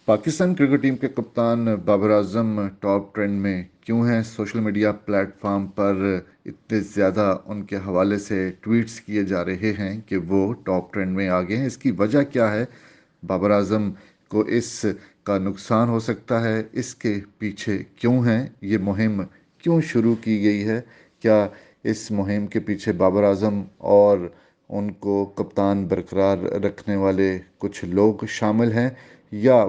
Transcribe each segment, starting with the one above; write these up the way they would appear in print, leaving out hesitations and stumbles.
Pakistan cricket team के कप्तान Babar Azam top trend में क्यों हैं? सोशल मीडिया प्लेटफॉर्म पर इतने ज़्यादा उनके हवाले से ट्वीट्स किए जा रहे हैं कि वो टॉप ट्रेंड में आ गए हैं। इसकी वजह क्या है? बाबर आजम को इस का नुकसान हो सकता है, इसके पीछे क्यों है ये मुहिम, क्यों शुरू की गई है? क्या इस मुहिम के पीछे बाबर आजम और उनको कप्तान बरकरार रखने वाले कुछ लोग शामिल हैं, या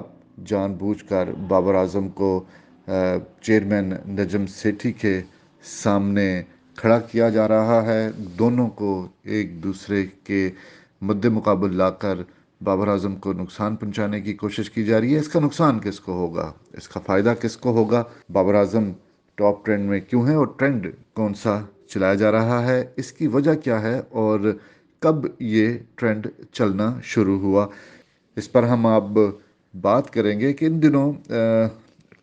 जानबूझकर बाबर आजम को चेयरमैन नजम सेठी के सामने खड़ा किया जा रहा है? दोनों को एक दूसरे के मुद्दे मुकाबल लाकर बाबर आजम को नुकसान पहुंचाने की कोशिश की जा रही है। इसका नुकसान किसको होगा, इसका फ़ायदा किसको होगा? बाबर आजम टॉप ट्रेंड में क्यों है और ट्रेंड कौन सा चलाया जा रहा है? इसकी वजह क्या है और कब ये ट्रेंड चलना शुरू हुआ? इस पर हम अब बात करेंगे कि इन दिनों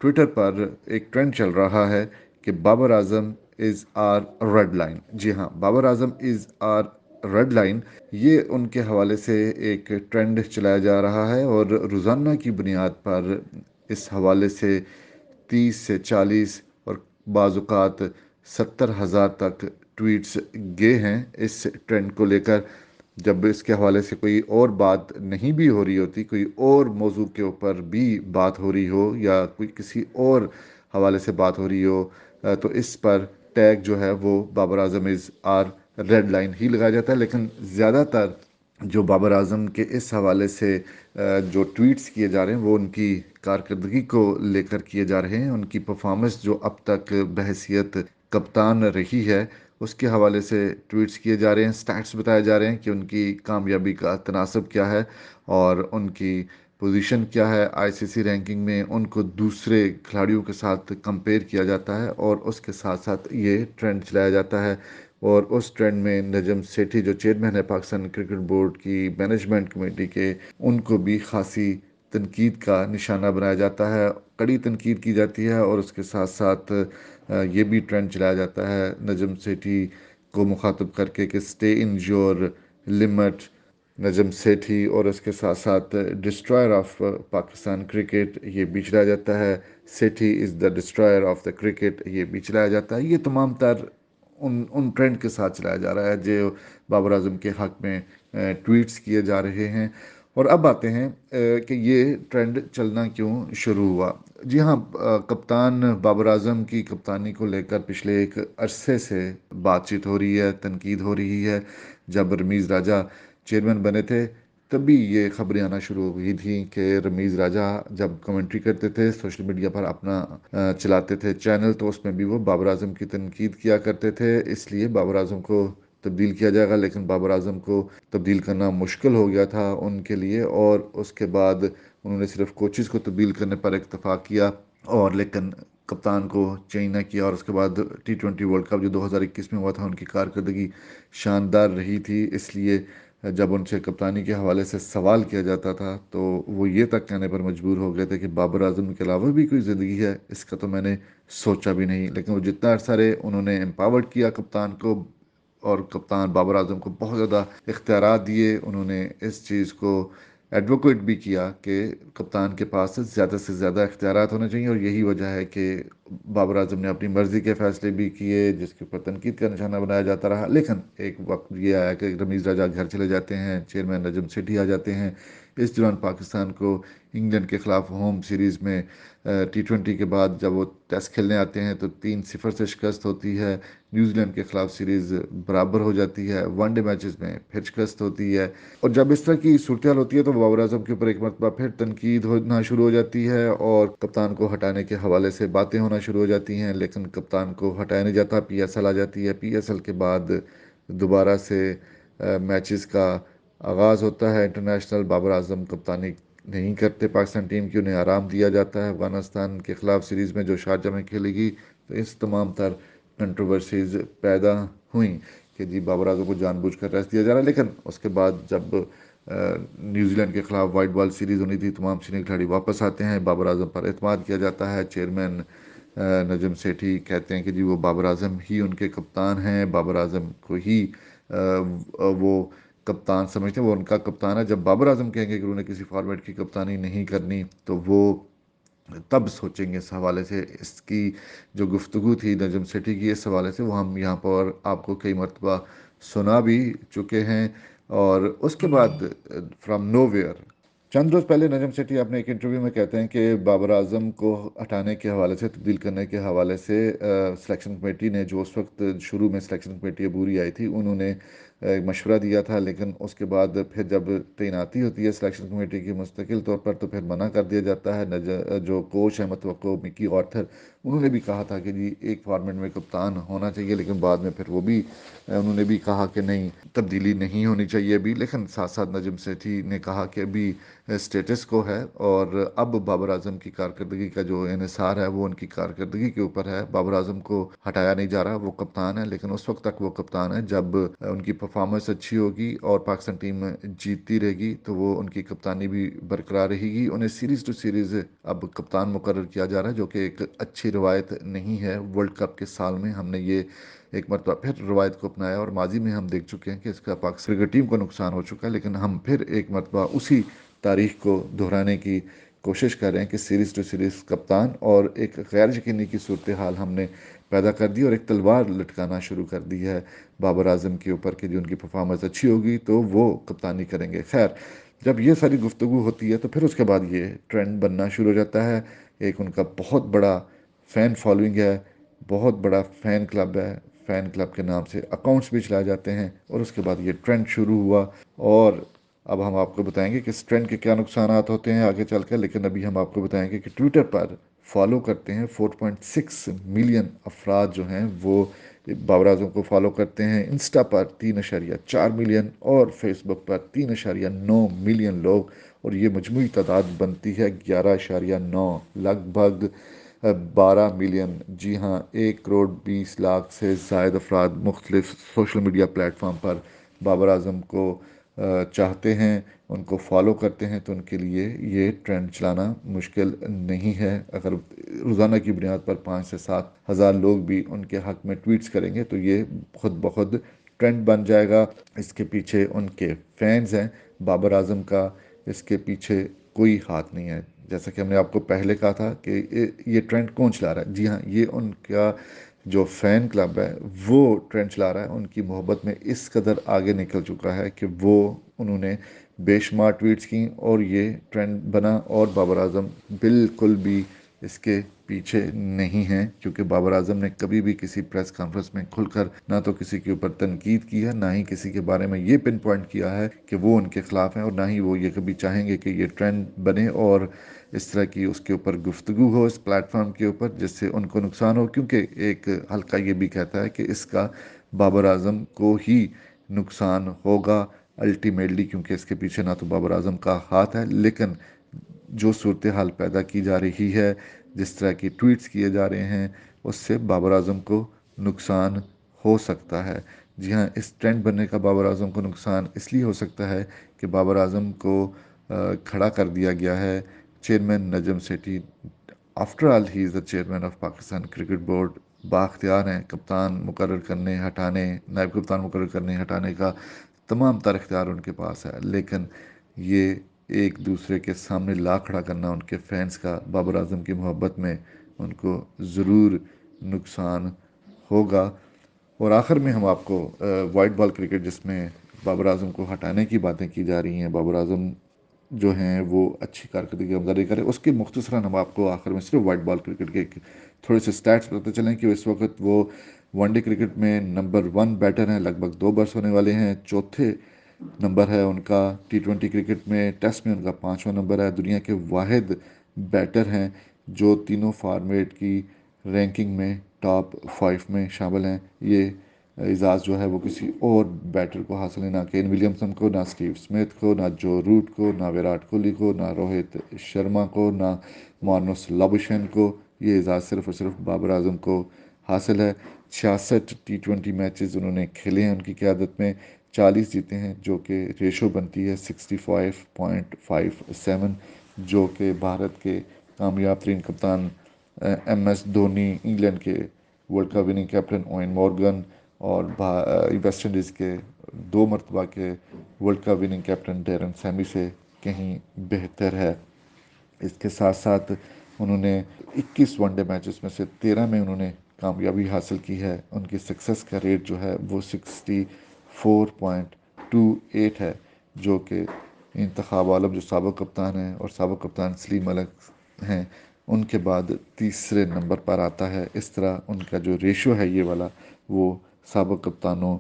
ट्विटर पर एक ट्रेंड चल रहा है कि Babar Azam is are red line. जी हाँ, Babar Azam is are red line, ये उनके हवाले से एक ट्रेंड चलाया जा रहा है और रोज़ाना की बुनियाद पर इस हवाले से 30 से 40 और बाज़ात 70,000 तक ट्वीट्स गए हैं इस ट्रेंड को लेकर। जब इसके हवाले से कोई और बात नहीं भी हो रही होती, कोई और मौजू के ऊपर भी बात हो रही हो या कोई किसी और हवाले से बात हो रही हो, तो इस पर टैग जो है वो Babar Azam is are red line ही लगाया जाता है। लेकिन ज़्यादातर जो बाबर आजम के इस हवाले से जो ट्वीट्स किए जा रहे हैं वो उनकी कारकर्दगी को लेकर किए जा रहे हैं। उनकी परफॉर्मेंस जो अब तक बहैसियत कप्तान रही है उसके हवाले से ट्वीट्स किए जा रहे हैं, स्टैट्स बताए जा रहे हैं कि उनकी कामयाबी का तनासब क्या है और उनकी पोजीशन क्या है आईसीसी रैंकिंग में। उनको दूसरे खिलाड़ियों के साथ कंपेयर किया जाता है और उसके साथ साथ ये ट्रेंड चलाया जाता है। और उस ट्रेंड में नजम सेठी जो चेयरमैन है पाकिस्तान क्रिकेट बोर्ड की मैनेजमेंट कमेटी के, उनको भी खासी तनकीद का निशाना बनाया जाता है, कड़ी तनकीद की जाती है। और उसके साथ साथ ये भी ट्रेंड चलाया जाता है नजम सेठी को मुखातब करके कि stay in your limit Najam Sethi, और उसके साथ साथ डिस्ट्रॉयर ऑफ पाकिस्तान क्रिकेट ये भी चलाया जाता है। Sethi is the destroyer of the cricket ये भी चलाया जाता है। ये तमाम तर उन ट्रेंड के साथ चलाया जा रहा है जो बाबर आजम के हक़ में ट्वीट्स किए जा रहे हैं। और अब आते हैं कि ये ट्रेंड चलना क्यों शुरू हुआ। जी हाँ, कप्तान बाबर आजम की कप्तानी को लेकर पिछले एक अरसे से बातचीत हो रही है, तनकीद हो रही है। जब रमीज़ राजा चेयरमैन बने थे तभी ये खबरें आना शुरू हुई थी कि रमीज़ राजा जब कमेंट्री करते थे सोशल मीडिया पर अपना चलाते थे चैनल, तो उसमें भी वो बाबर आजम की तनकीद किया करते थे। इसलिए बाबर आजम को तब्दील किया जाएगा, लेकिन बाबर आजम को तब्दील करना मुश्किल हो गया था उनके लिए। और उसके बाद उन्होंने सिर्फ कोचेज़ को तब्दील करने पर इत्तफाक किया और लेकिन कप्तान को चेंज ना किया। और उसके बाद T20 वर्ल्ड कप जो 2021 में हुआ था, उनकी कारकर्दगी शानदार रही थी। इसलिए जब उनसे कप्तानी के हवाले से सवाल किया जाता था तो वो ये तक कहने पर मजबूर हो गए थे कि बाबर आजम के अलावा भी कोई ज़िंदगी है, इसका तो मैंने सोचा भी नहीं। लेकिन वो जितना अरसा रहे उन्होंने एम्पावर्ड किया कप्तान को, और कप्तान बाबर आजम को बहुत ज़्यादा इख्तियारात दिए। उन्होंने इस चीज़ को एडवोकेट भी किया कि कप्तान के पास ज़्यादा से ज़्यादा इख्तियारात होने चाहिए। और यही वजह है कि बाबर आजम ने अपनी मर्ज़ी के फ़ैसले भी किए जिसके ऊपर तनकीद का निशाना बनाया जाता रहा। लेकिन एक वक्त ये आया कि रमीज़ राजा घर चले जाते हैं, चेयरमैन नजम सेठी आ जाते हैं। इस दौरान पाकिस्तान को इंग्लैंड के ख़िलाफ़ होम सीरीज़ में T20 के बाद जब वो टेस्ट खेलने आते हैं तो 3-0 से शिकस्त होती है। न्यूजीलैंड के ख़िलाफ़ सीरीज़ बराबर हो जाती है, वनडे मैचेस में फिर शिकस्त होती है। और जब इस तरह की सूरत होती है तो बाबर आजम के ऊपर एक मरतबा फिर तनकीद होना शुरू हो जाती है और कप्तान को हटाने के हवाले से बातें होना शुरू हो जाती हैं। लेकिन कप्तान को हटाया नहीं जाता, PSL आ जाती है। PSL के बाद दोबारा से मैचेस का आगाज़ होता है इंटरनेशनल। बाबर आजम कप्तानी नहीं करते पाकिस्तान टीम की, उन्हें आराम दिया जाता है अफगानिस्तान के ख़िलाफ़ सीरीज़ में जो शारजा में खेलेगी। तो इस तमाम तर कंट्रोवर्सीज़ पैदा हुई कि जी बाबर आजम को जानबूझकर रेस्ट दिया जा रहा है। लेकिन उसके बाद जब न्यूजीलैंड के ख़िलाफ़ वाइट बॉल सीरीज़ होनी थी, तमाम सीनियर खिलाड़ी वापस आते हैं, बाबर आजम पर एतमाद किया जाता है। चेयरमैन नजम सेठी कहते हैं कि जी वो बाबर आजम ही उनके कप्तान हैं, बाबर आजम को ही वो कप्तान समझते हैं, वो उनका कप्तान है। जब बाबर आजम कहेंगे कि उन्होंने किसी फॉर्मेट की कप्तानी नहीं करनी, तो वो तब सोचेंगे इस हवाले से। इसकी जो गुफ्तगू थी नजम सेठी की इस हवाले से, वो हम यहाँ पर आपको कई मरतबा सुना भी चुके हैं। और उसके बाद फ्रॉम नोवेयर, चंद रोज़ पहले नजम सेठी अपने एक इंटरव्यू में कहते हैं कि बाबर आजम को हटाने के हवाले से, तब्दील करने के हवाले से सिलेक्शन कमेटी ने, जो उस वक्त शुरू में सिलेक्शन कमेटी अबूरी आई थी, उन्होंने मशवरा दिया था। लेकिन उसके बाद फिर जब तैनाती होती है सिलेक्शन कमेटी की मुस्तकिल तौर पर, तो फिर मना कर दिया जाता है। जो कोच हैं मतवक्को मिकी ऑर्थर, उन्होंने भी कहा था कि जी एक फॉर्मेट में कप्तान होना चाहिए, लेकिन बाद में फिर वो भी उन्होंने भी कहा कि नहीं, तब्दीली नहीं होनी चाहिए अभी। लेकिन साथ साथ नजम सेठी ने कहा कि अभी स्टेटस को है, और अब बाबर आजम की कारकर्दगी का जो इन्हिसार है वो उनकी कारकर्दगी के ऊपर है। बाबर आजम को हटाया नहीं जा रहा, वो कप्तान है, लेकिन उस वक्त तक वो कप्तान है जब उनकी परफॉर्मेंस अच्छी होगी और पाकिस्तान टीम जीतती रहेगी, तो वो उनकी कप्तानी भी बरकरार रहेगी। उन्हें सीरीज़ टू सीरीज़ अब कप्तान मुकर्रर किया जा रहा है, जो कि एक अच्छी रवायत नहीं है। वर्ल्ड कप के साल में हमने ये एक मरतबा फिर रवायत को अपनाया, और माजी में हम देख चुके हैं कि इसका पाकिस्तान क्रिकेट टीम को नुकसान हो चुका है। लेकिन हम फिर एक मरतबा उसी तारीख को दोहराने की कोशिश कर रहे हैं कि सीरीज़ टू सीरीज़ कप्तान, और एक गैर यकीनी की सूरत हाल हमने पैदा कर दी, और एक तलवार लटकाना शुरू कर दी है बाबर आजम के ऊपर कि जो उनकी परफॉर्मेंस अच्छी होगी तो वो कप्तानी करेंगे। खैर, जब ये सारी गुफ्तगू होती है तो फिर उसके बाद ये ट्रेंड बनना शुरू हो जाता है। एक उनका बहुत बड़ा फ़ैन फॉलोइंग है, बहुत बड़ा फ़ैन क्लब है, फ़ैन क्लब के नाम से अकाउंट्स भी चलाए जाते हैं, और उसके बाद ये ट्रेंड शुरू हुआ। और अब हम आपको बताएंगे कि इस ट्रेंड के क्या नुकसान होते हैं आगे चलकर। लेकिन अभी हम आपको बताएंगे कि ट्विटर पर फॉलो करते हैं 4.6 मिलियन अफराद जो हैं वो बाबर आजम को फॉलो करते हैं। इंस्टा पर 3.4 मिलियन, और फेसबुक पर 3.9 मिलियन लोग, और ये मजमूई तादाद बनती है 11.9, लगभग 12 मिलियन। जी हाँ, 1 करोड़ 20 लाख से ज़ायद अफराद मुख्तलिफ सोशल मीडिया प्लेटफार्म पर बाबर आजम को चाहते हैं, उनको फॉलो करते हैं। तो उनके लिए ये ट्रेंड चलाना मुश्किल नहीं है। अगर रोज़ाना की बुनियाद पर 5 से 7 हज़ार लोग भी उनके हक़ में ट्वीट्स करेंगे, तो ये खुद ब खुद ट्रेंड बन जाएगा। इसके पीछे उनके फैंस हैं बाबर आजम का, इसके पीछे कोई हाथ नहीं है। जैसा कि हमने आपको पहले कहा था कि ये ट्रेंड कौन चला रहा है, जी हाँ, ये उनका जो फ़ैन क्लब है वो ट्रेंड चला रहा है। उनकी मोहब्बत में इस कदर आगे निकल चुका है कि वो उन्होंने बेशुमार ट्वीट्स की, और ये ट्रेंड बना। और बाबर आजम बिल्कुल भी इसके पीछे नहीं हैं, क्योंकि बाबर आजम ने कभी भी किसी प्रेस कॉन्फ्रेंस में खुलकर ना तो किसी के ऊपर तनकीद की है, ना ही किसी के बारे में ये पिन पॉइंट किया है कि वो उनके ख़िलाफ़ हैं, और ना ही वो ये कभी चाहेंगे कि ये ट्रेंड बने और इस तरह की उसके ऊपर गुफ्तगू हो इस प्लेटफॉर्म के ऊपर जिससे उनको नुकसान हो। क्योंकि एक हल्का ये भी कहता है कि इसका बाबर आजम को ही नुकसान होगा अल्टीमेटली, क्योंकि इसके पीछे ना तो बाबर आजम का हाथ है, लेकिन जो सूरत हाल पैदा की जा रही है, जिस तरह की ट्वीट्स किए जा रहे हैं, उससे बाबर आजम को नुकसान हो सकता है। जी हाँ, इस ट्रेंड बनने का बाबर आजम को नुकसान इसलिए हो सकता है कि बाबर आजम को खड़ा कर दिया गया है chairman Najam Sethi. After all he is the chairman of Pakistan cricket board. Bakhtiyar हैं कप्तान मुकर्रर करने, हटाने, नायब कप्तान मुकर्रर करने, हटाने का तमाम तर इख्तियार उनके पास है। लेकिन ये एक दूसरे के सामने ला खड़ा करना उनके फैंस का बाबर आजम की मोहब्बत में उनको ज़रूर नुकसान होगा। और आखिर में हम आपको वाइट बॉल क्रिकेट, जिसमें बाबर आजम को हटाने की बातें की जा रही हैं, बाबर आजम जो हैं वो अच्छी कारकर्दगी गुजारी करें, उसके मुख्तसरन हम आपको आखिर में सिर्फ वाइट बॉल क्रिकेट के थोड़े से स्टैट्स बताते चलें कि इस वक्त वो वनडे क्रिकेट में नंबर 1 बैटर हैं। लगभग 2 बरस होने वाले हैं, चौथे नंबर है उनका। T20 क्रिकेट में टेस्ट में उनका 5वां नंबर है। दुनिया के वाहिद बैटर हैं जो तीनों फॉर्मेट की रैंकिंग में टॉप 5 में शामिल हैं। ये एजाज़ जो है वो किसी और बैटर को हासिल है, ना केन विलियमसन को, ना स्टीव स्मिथ को, ना जो रूट को, ना विराट कोहली को, ना रोहित शर्मा को, ना मार्नस लाबुशैन को। ये एजाज़ सिर्फ और सिर्फ बाबर आजम को हासिल है। 66 T20 मैचेस उन्होंने खेले हैं उनकी क़यादत में, 40 जीते हैं, जो कि रेशो बनती है 65.57, जो कि भारत के कामयाब तरीन कप्तान MS धोनी, इंग्लैंड के world cup winning captain Owen Morgan, और वेस्ट इंडीज़ के 2 مرتبہ کے world cup winning captain Darren Sammy سے کہیں بہتر ہے۔ اس کے ساتھ ساتھ انہوں نے 21 ون ڈے میچز میں سے 13 میں انہوں نے کامیابی حاصل کی ہے۔ ان کی سکسیس کا ریٹ جو ہے وہ 64.28 ہے، جو کہ انتخاب عالم جو سابق کپتان ہیں اور سابق کپتان سلیم ملک ہیں ان کے بعد تیسرے نمبر پر آتا ہے۔ اس طرح ان کا جو ریشو ہے یہ والا، وہ سابق کپتانوں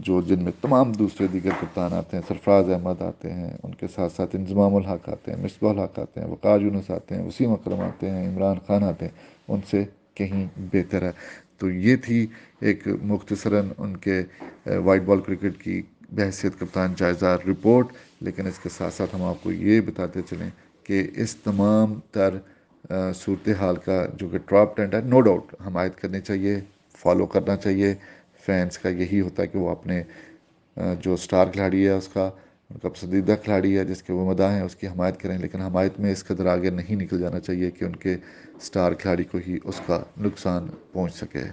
جو جن میں تمام دوسرے دیگر کپتان آتے ہیں، سرفراز احمد آتے ہیں، ان کے ساتھ ساتھ انضمام الحق آتے ہیں، مصباح الحق آتے ہیں، وقار یونس آتے ہیں، وسیم اکرم آتے ہیں، عمران خان آتے ہیں، ان سے کہیں بہتر ہے۔ تو یہ تھی ایک مختصراً ان کے وائٹ بال کرکٹ کی بحیثیت کپتان جائزہ رپورٹ، لیکن اس کے ساتھ ساتھ ہم آپ کو یہ بتاتے چلیں کہ اس تمام تر صورتحال کا جو کہ ٹاپ 10 ہے، نو ڈاؤٹ حمایت کرنی چاہیے، فالو کرنا چاہیے۔ فینس کا یہی ہوتا ہے کہ وہ اپنے جو سٹار کھلاڑی ہے اس کا، ان کا پسندیدہ کھلاڑی ہے جس کے وہ مداح ہیں، اس کی حمایت کریں، لیکن حمایت میں اس قدر آگے نہیں نکل جانا چاہیے کہ ان کے سٹار کھلاڑی کو ہی اس کا نقصان پہنچ سکے۔